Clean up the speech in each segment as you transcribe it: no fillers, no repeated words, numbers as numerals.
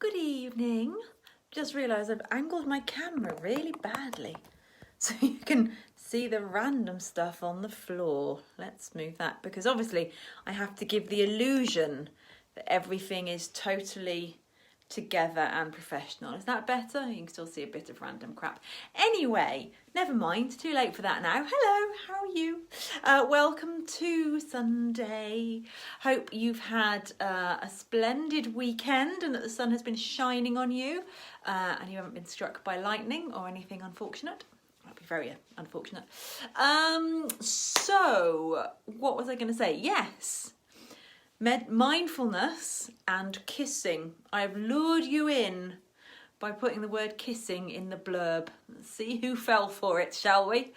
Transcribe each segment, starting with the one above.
Good evening. Just realised I've angled my camera really badly so you can see the random stuff on the floor. Let's move that because obviously I have to give the illusion that everything is totally together and professional. Is that better? You can still see a bit of random crap. Anyway, never mind, too late for that now. Hello, how are you? Welcome to Sunday. Hope you've had a splendid weekend and that the sun has been shining on you and you haven't been struck by lightning or anything unfortunate. That'd be very unfortunate. So, what was I going to say? Yes. Mindfulness and kissing. I've lured you in by putting the word kissing in the blurb. Let's see who fell for it, shall we?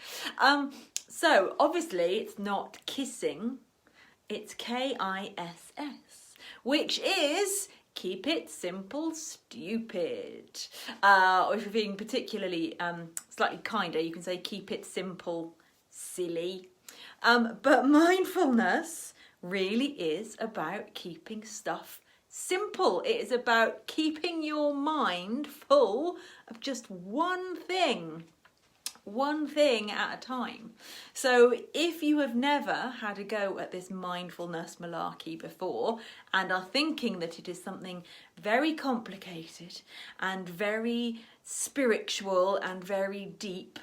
So obviously it's not kissing, it's K.I.S.S, which is keep it simple, stupid. Or if you're being particularly slightly kinder, you can say keep it simple, silly. But mindfulness really is about keeping stuff simple. It is about keeping your mind full of just one thing at a time. So if you have never had a go at this mindfulness malarkey before and are thinking that it is something very complicated and very spiritual and very deep,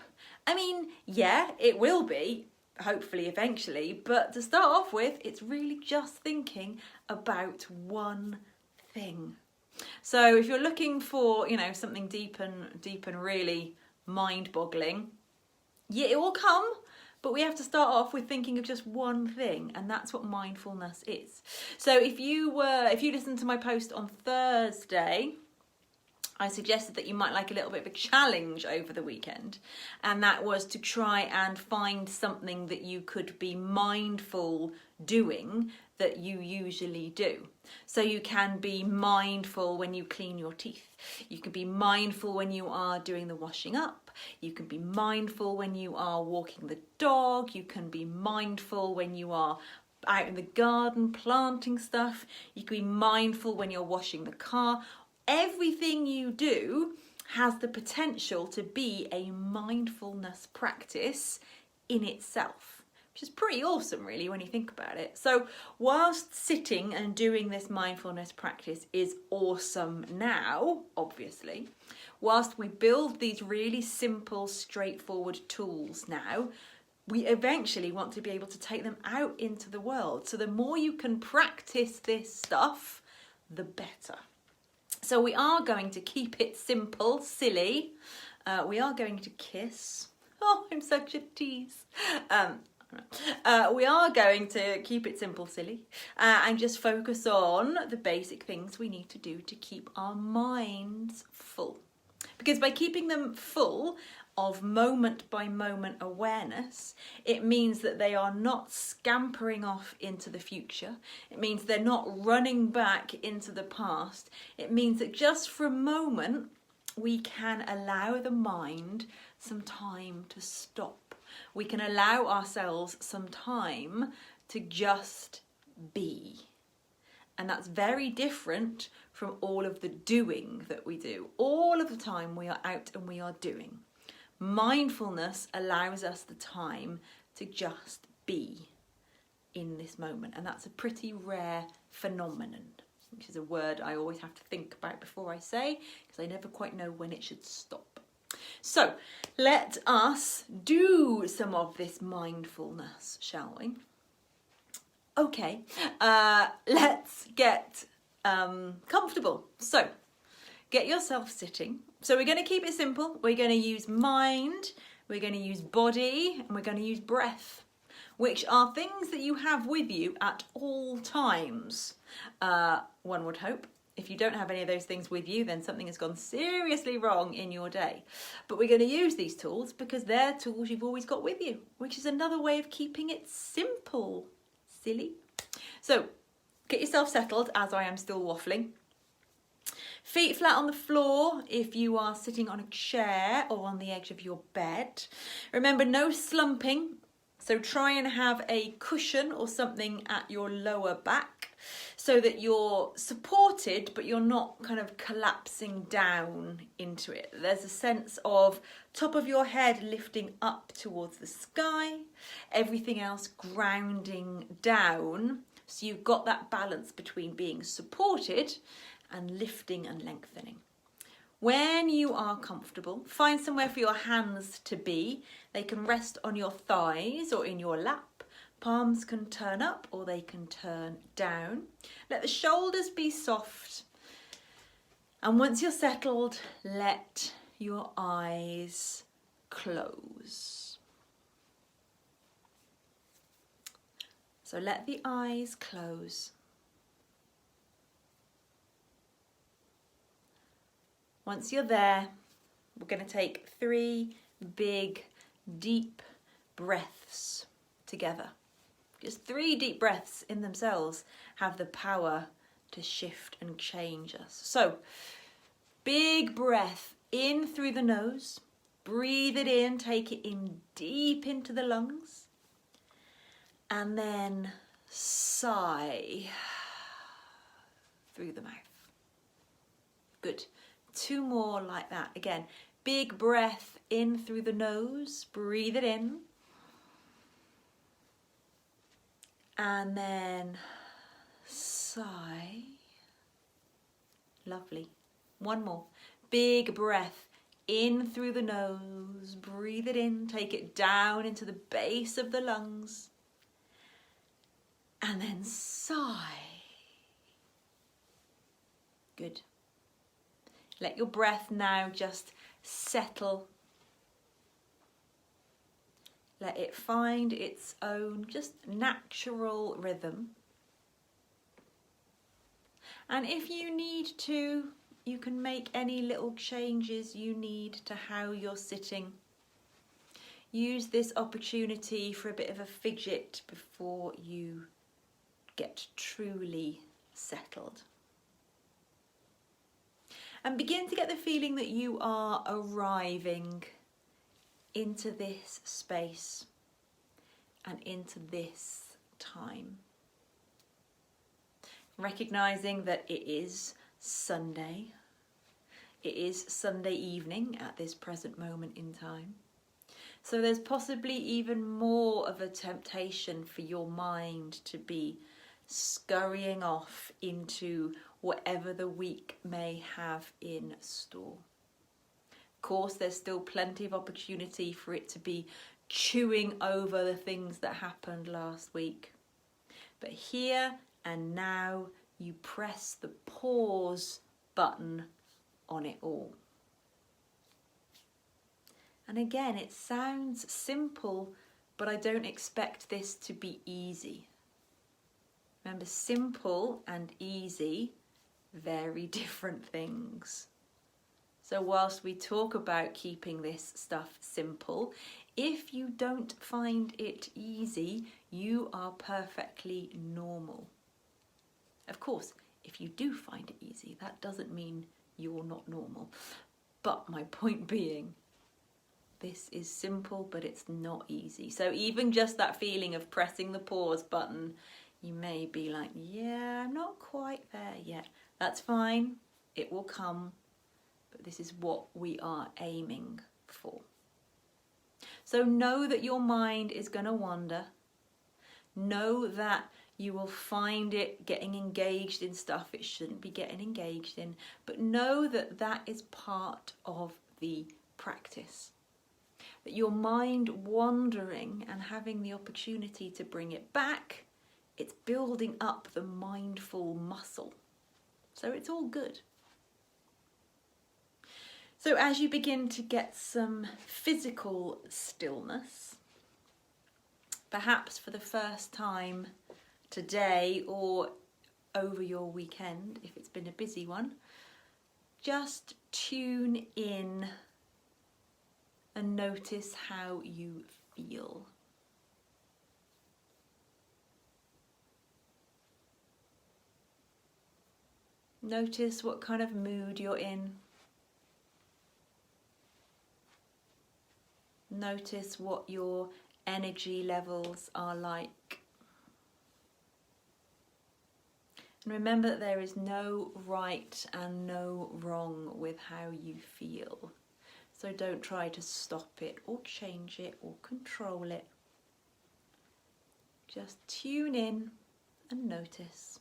I mean, yeah, it will be, hopefully eventually, but to start off with, it's really just thinking about one thing. So if you're looking for, something deep and really mind-boggling, yeah, it will come, but we have to start off with thinking of just one thing, and that's what mindfulness is. So if you listened to my post on Thursday, I suggested that you might like a little bit of a challenge over the weekend, and that was to try and find something that you could be mindful doing that you usually do. So you can be mindful when you clean your teeth. You can be mindful when you are doing the washing up. You can be mindful when you are walking the dog. You can be mindful when you are out in the garden planting stuff. You can be mindful when you're washing the car. Everything you do has the potential to be a mindfulness practice in itself, which is pretty awesome really when you think about it. So whilst sitting and doing this mindfulness practice is awesome now, obviously, whilst we build these really simple, straightforward tools now, we eventually want to be able to take them out into the world. So the more you can practice this stuff, the better. So we are going to keep it simple, silly. We are going to kiss. Oh, I'm such a tease. We are going to keep it simple, silly, and just focus on the basic things we need to do to keep our minds full. Because by keeping them full of moment by moment awareness, it means that they are not scampering off into the future. It means they're not running back into the past. It means that just for a moment, we can allow the mind some time to stop. We can allow ourselves some time to just be. And that's very different from all of the doing that we do. All of the time we are out and we are doing. Mindfulness allows us the time to just be in this moment. And that's a pretty rare phenomenon, which is a word I always have to think about before I say, because I never quite know when it should stop. So let us do some of this mindfulness, shall we? Okay, let's get comfortable. So get yourself sitting. So we're going to keep it simple. We're going to use mind, we're going to use body, and we're going to use breath, which are things that you have with you at all times, one would hope. If you don't have any of those things with you, then something has gone seriously wrong in your day. But we're going to use these tools because they're tools you've always got with you, which is another way of keeping it simple, silly. So get yourself settled as I am still waffling. Feet flat on the floor if you are sitting on a chair or on the edge of your bed. Remember, no slumping. So try and have a cushion or something at your lower back so that you're supported, but you're not kind of collapsing down into it. There's a sense of top of your head lifting up towards the sky, everything else grounding down. So you've got that balance between being supported and lifting and lengthening. When you are comfortable, find somewhere for your hands to be. They can rest on your thighs or in your lap. Palms can turn up or they can turn down. Let the shoulders be soft. And once you're settled, let your eyes close. So let the eyes close. Once you're there, we're going to take 3 big, deep breaths together. Just 3 deep breaths in themselves have the power to shift and change us. So, big breath in through the nose. Breathe it in, take it in deep into the lungs. And then sigh through the mouth. Good. 2 more like that. Again, big breath in through the nose, breathe it in. And then sigh. Lovely. 1 more. Big breath in through the nose, breathe it in, take it down into the base of the lungs. And then sigh. Good. Let your breath now just settle. Let it find its own just natural rhythm. And if you need to, you can make any little changes you need to how you're sitting. Use this opportunity for a bit of a fidget before you get truly settled. And begin to get the feeling that you are arriving into this space and into this time. Recognizing that it is Sunday. It is Sunday evening at this present moment in time. So there's possibly even more of a temptation for your mind to be scurrying off into whatever the week may have in store. Of course, there's still plenty of opportunity for it to be chewing over the things that happened last week. But here and now, you press the pause button on it all. And again, it sounds simple, but I don't expect this to be easy. Remember, simple and easy, very different things. So whilst we talk about keeping this stuff simple, if you don't find it easy, you are perfectly normal. Of course, if you do find it easy, that doesn't mean you're not normal. But my point being, this is simple, but it's not easy. So even just that feeling of pressing the pause button, you may be like, yeah, I'm not quite there yet. That's fine, it will come, but this is what we are aiming for. So know that your mind is going to wander. Know that you will find it getting engaged in stuff it shouldn't be getting engaged in, but know that that is part of the practice. That your mind wandering and having the opportunity to bring it back, it's building up the mindful muscle. So it's all good. So as you begin to get some physical stillness, perhaps for the first time today or over your weekend, if it's been a busy one, just tune in and notice how you feel. Notice what kind of mood you're in. Notice what your energy levels are like. And remember that there is no right and no wrong with how you feel. So don't try to stop it or change it or control it. Just tune in and notice.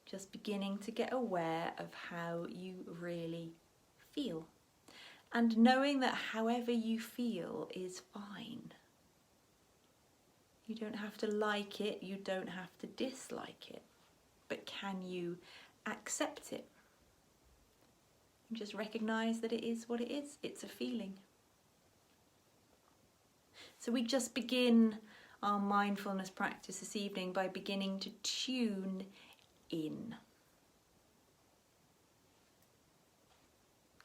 Just beginning to get aware of how you really feel. And knowing that however you feel is fine. You don't have to like it, you don't have to dislike it. But can you accept it? And just recognise that it is what it is. It's a feeling. So we just begin our mindfulness practice this evening by beginning to tune in.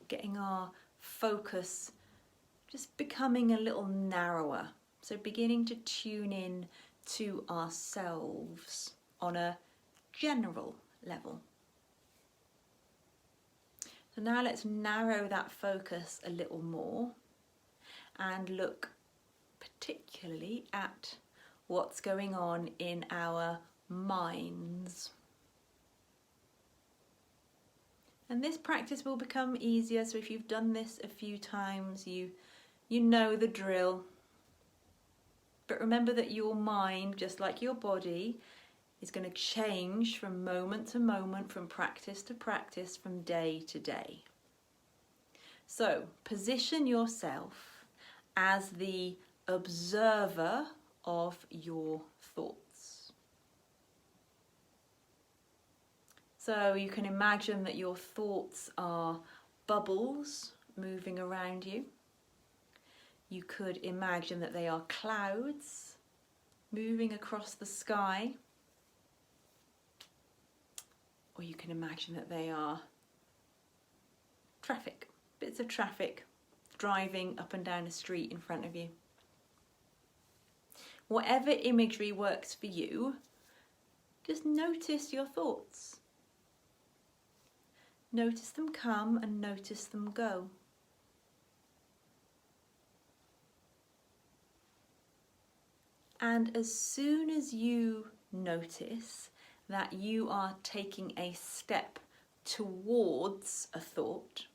Getting our focus just becoming a little narrower. So beginning to tune in to ourselves on a general level. So now let's narrow that focus a little more and look particularly at what's going on in our minds. And this practice will become easier, so if you've done this a few times, you know the drill. But remember that your mind, just like your body, is going to change from moment to moment, from practice to practice, from day to day. So position yourself as the observer of your thoughts. So you can imagine that your thoughts are bubbles moving around you. You could imagine that they are clouds moving across the sky. Or you can imagine that they are traffic, bits of traffic driving up and down a street in front of you. Whatever imagery works for you, just notice your thoughts. Notice them come and notice them go. And as soon as you notice that you are taking a step towards a thought,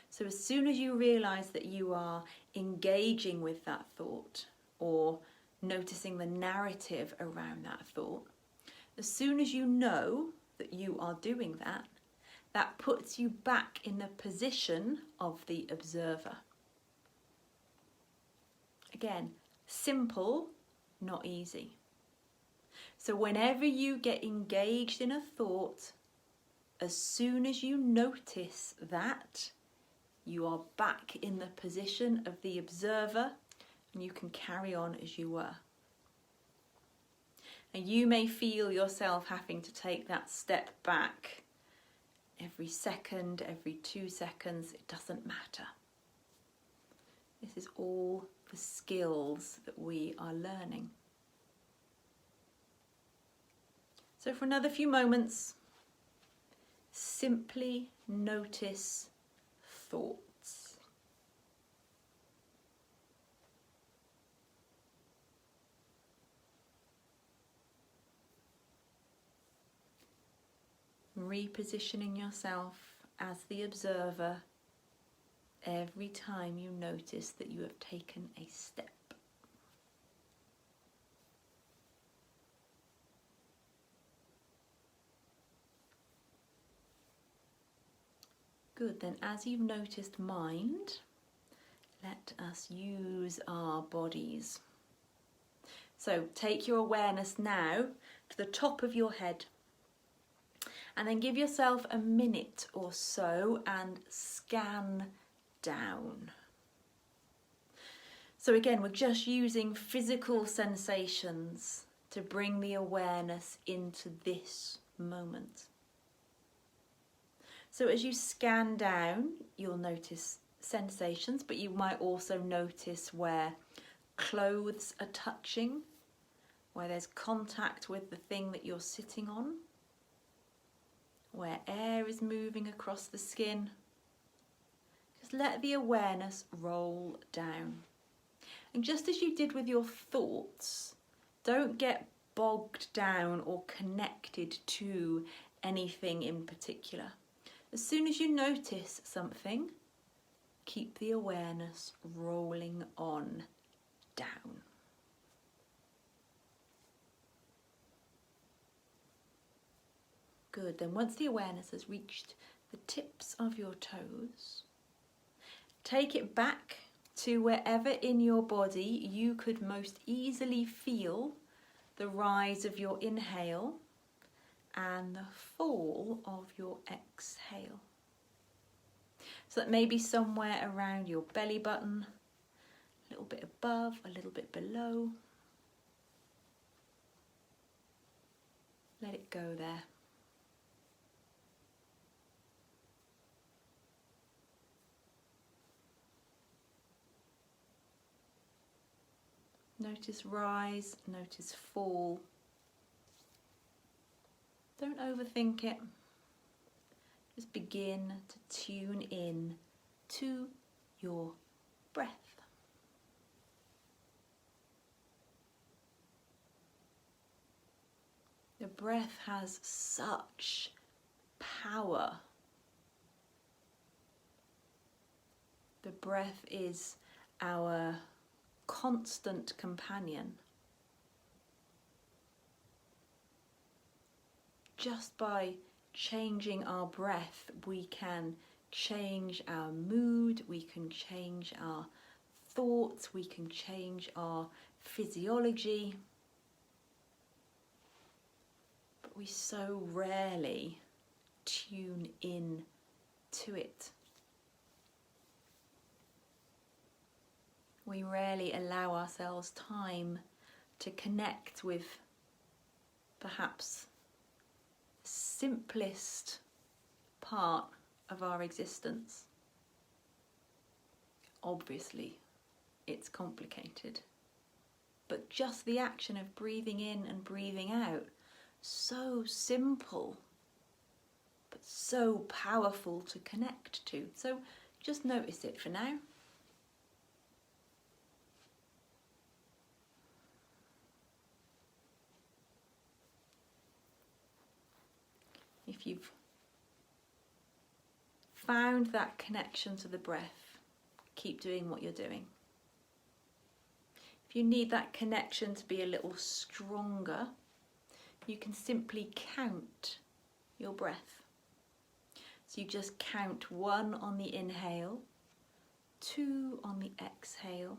so as soon as you realise that you are engaging with that thought or noticing the narrative around that thought, as soon as you know that you are doing that, that puts you back in the position of the observer. Again, simple, not easy. So whenever you get engaged in a thought, as soon as you notice that, you are back in the position of the observer and you can carry on as you were. And you may feel yourself having to take that step back every second, every 2 seconds, it doesn't matter. This is all the skills that we are learning. So for another few moments, simply notice thoughts. Repositioning yourself as the observer every time you notice that you have taken a step. Good, then as you've noticed mind, let us use our bodies. So take your awareness now to the top of your head. And then give yourself a minute or so and scan down. So again, we're just using physical sensations to bring the awareness into this moment. So as you scan down, you'll notice sensations, but you might also notice where clothes are touching, where there's contact with the thing that you're sitting on, where air is moving across the skin. Just let the awareness roll down. And just as you did with your thoughts, don't get bogged down or connected to anything in particular. As soon as you notice something, keep the awareness rolling on down. Good, then once the awareness has reached the tips of your toes, take it back to wherever in your body you could most easily feel the rise of your inhale and the fall of your exhale. So that may be somewhere around your belly button, a little bit above, a little bit below. Let it go there. Notice rise, notice fall. Don't overthink it. Just begin to tune in to your breath. The breath has such power. The breath is our constant companion. Just by changing our breath, we can change our mood, we can change our thoughts, we can change our physiology. But we so rarely tune in to it. We rarely allow ourselves time to connect with perhaps the simplest part of our existence. Obviously, it's complicated, but just the action of breathing in and breathing out, so simple, but so powerful to connect to. So just notice it for now. If you've found that connection to the breath, keep doing what you're doing. If you need that connection to be a little stronger, you can simply count your breath. So you just count 1 on the inhale, 2 on the exhale,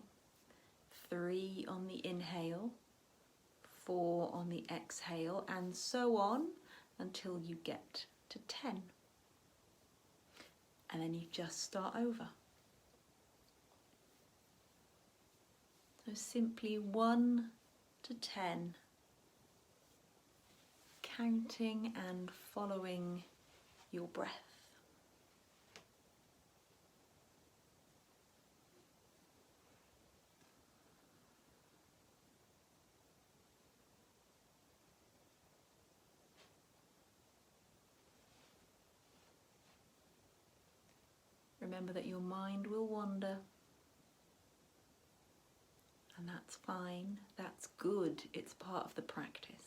3 on the inhale, 4 on the exhale, and so on until you get to 10. And then you just start over. So simply 1 to 10, counting and following your breath. Remember that your mind will wander, and that's fine, that's good, it's part of the practice.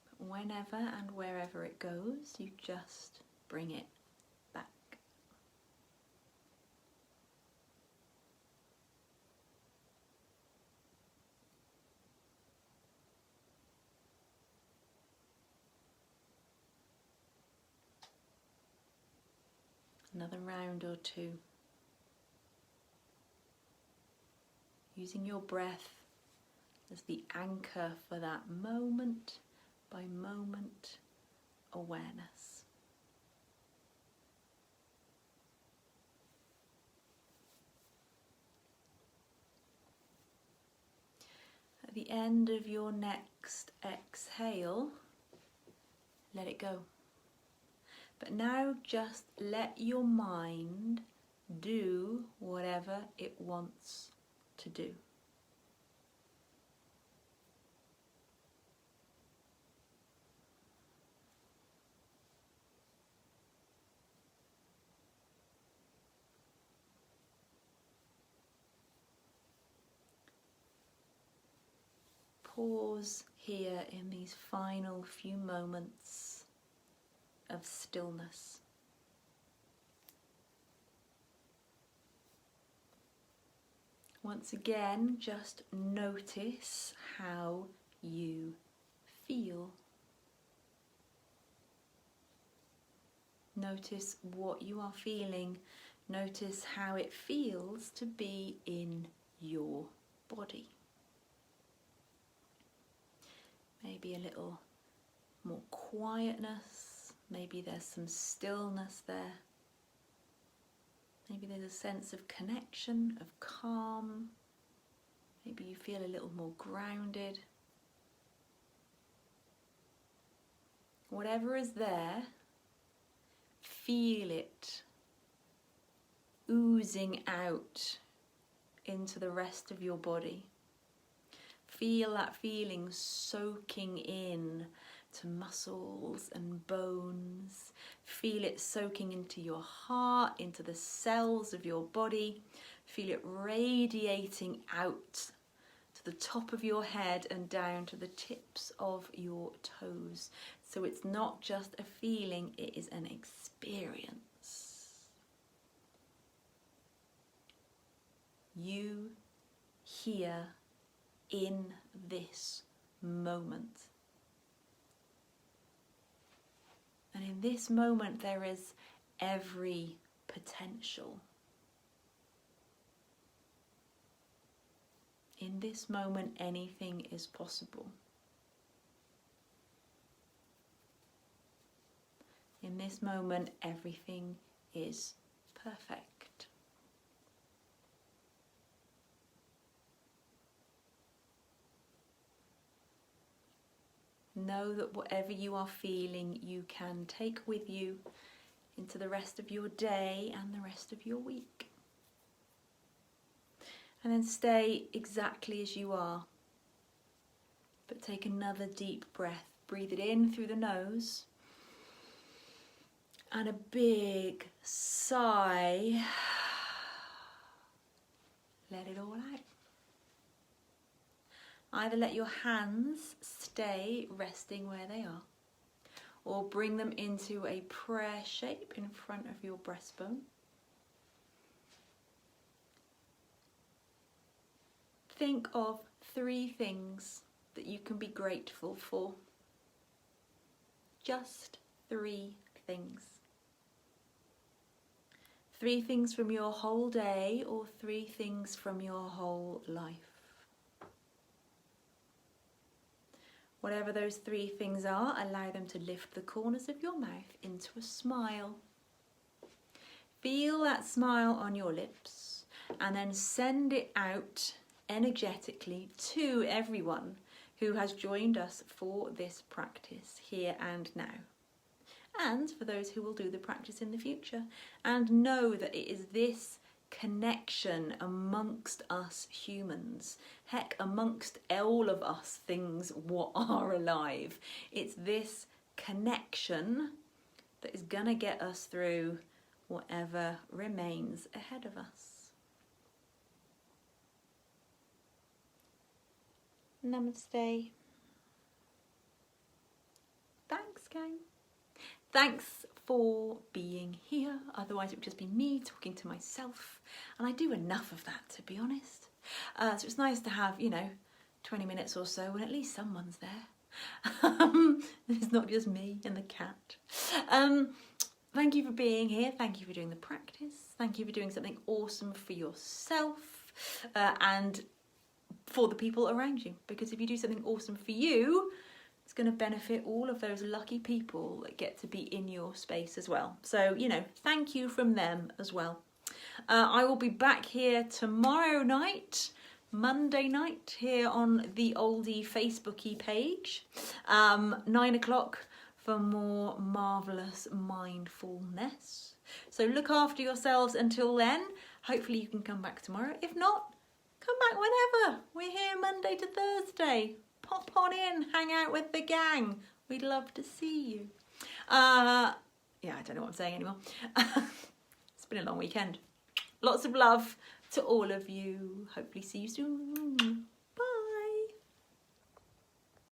But whenever and wherever it goes, you just bring it back. Another round or two. Using your breath as the anchor for that moment by moment awareness. At the end of your next exhale, let it go. But now just let your mind do whatever it wants to do. pause here in these final few moments of stillness. Once again, just notice how you feel. Notice what you are feeling. Notice how it feels to be in your body. Maybe a little more quietness. Maybe there's some stillness there. Maybe there's a sense of connection, of calm. Maybe you feel a little more grounded. Whatever is there, feel it oozing out into the rest of your body. Feel that feeling soaking in to muscles and bones. Feel it soaking into your heart, into the cells of your body. Feel it radiating out to the top of your head and down to the tips of your toes. So it's not just a feeling, it is an experience. You here in this moment. And in this moment there is every potential. In this moment anything is possible. In this moment everything is perfect. Know that whatever you are feeling, you can take with you into the rest of your day and the rest of your week. And then stay exactly as you are. But take another deep breath. Breathe it in through the nose. And a big sigh. Let it all out. Either let your hands stay resting where they are, or bring them into a prayer shape in front of your breastbone. Think of 3 things that you can be grateful for. Just 3 things. 3 things from your whole day, or 3 things from your whole life. Whatever those 3 things are, allow them to lift the corners of your mouth into a smile. Feel that smile on your lips and then send it out energetically to everyone who has joined us for this practice here and now. And for those who will do the practice in the future. And know that it is this connection amongst us humans, heck, amongst all of us things what are alive. It's this connection that is gonna get us through whatever remains ahead of us. Namaste. Thanks, gang. Thanks for being here, otherwise it would just be me talking to myself, and I do enough of that, to be honest. So it's nice to have, 20 minutes or so when at least someone's there. It's not just me and the cat. Thank you for being here, thank you for doing the practice, thank you for doing something awesome for yourself and for the people around you, because if you do something awesome for you, it's going to benefit all of those lucky people that get to be in your space as well. So, thank you from them as well. I will be back here tomorrow night, Monday night, here on the oldie Facebooky page, 9 o'clock for more marvellous mindfulness. So look after yourselves until then. Hopefully you can come back tomorrow. If not, come back whenever. We're here Monday to Thursday. Pop on in, hang out with the gang. We'd love to see you. I don't know what I'm saying anymore. It's been a long weekend. Lots of love to all of you. Hopefully see you soon.